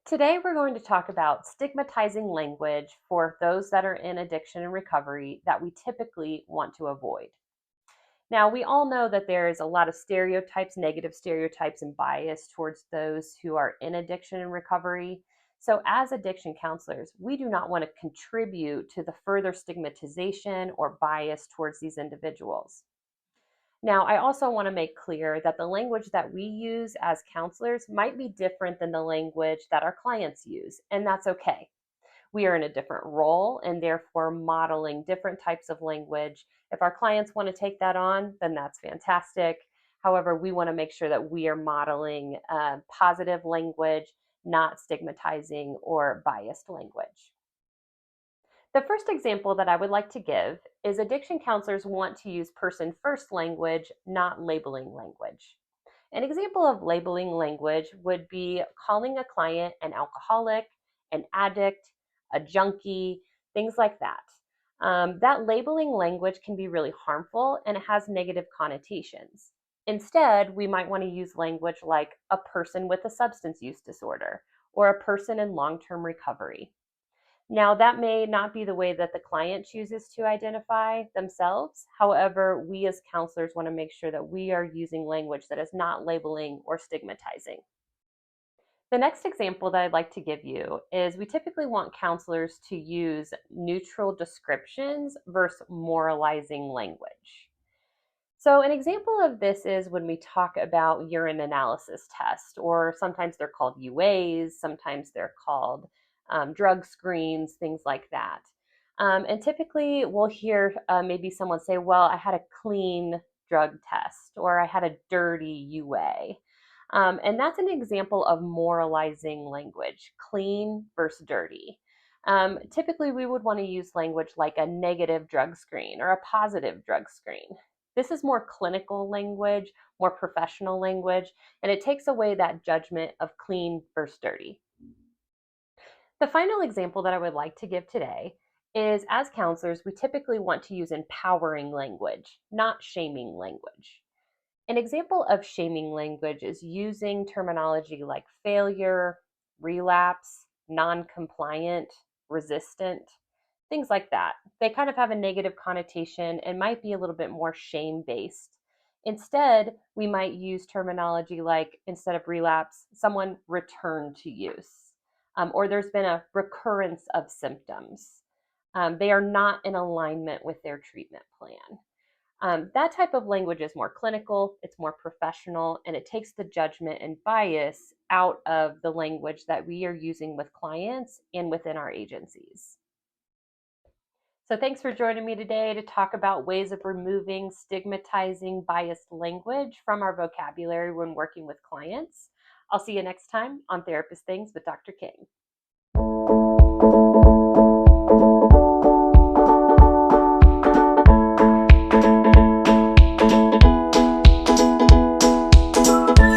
Today, we're going to talk about stigmatizing language for those that are in addiction and recovery that we typically want to avoid. Now, we all know that there is a lot of stereotypes, negative stereotypes, and bias towards those who are in addiction and recovery. So, as addiction counselors, we do not want to contribute to the further stigmatization or bias towards these individuals. Now, I also want to make clear that the language that we use as counselors might be different than the language that our clients use, and that's okay. We are in a different role and therefore modeling different types of language. If our clients want to take that on, then that's fantastic. However, we want to make sure that we are modeling positive language, not stigmatizing or biased language. The first example that I would like to give is addiction counselors want to use person first language, not labeling language. An example of labeling language would be calling a client an alcoholic, an addict, a junkie, things like that. That labeling language can be really harmful and it has negative connotations. Instead, we might want to use language like a person with a substance use disorder or a person in long term recovery. Now, that may not be the way that the client chooses to identify themselves. However, we as counselors want to make sure that we are using language that is not labeling or stigmatizing. The next example that I'd like to give you is we typically want counselors to use neutral descriptions versus moralizing language. So, an example of this is when we talk about urine analysis tests, or sometimes they're called UAs, sometimes they're called drug screens, things like that. And typically, we'll hear maybe someone say, well, I had a clean drug test, or I had a dirty UA. And that's an example of moralizing language, clean versus dirty. Typically, we would want to use language like a negative drug screen or a positive drug screen. This is more clinical language, more professional language, and it takes away that judgment of clean versus dirty. The final example that I would like to give today is as counselors, we typically want to use empowering language, not shaming language. An example of shaming language is using terminology like failure, relapse, non compliant, resistant, things like that. They kind of have a negative connotation and might be a little bit more shame based. Instead, we might use terminology like instead of relapse, someone returned to use, or there's been a recurrence of symptoms. They are not in alignment with their treatment plan. That type of language is more clinical, it's more professional, and it takes the judgment and bias out of the language that we are using with clients and within our agencies. So, thanks for joining me today to talk about ways of removing stigmatizing, biased language from our vocabulary when working with clients. I'll see you next time on Therapist Things with Dr. King.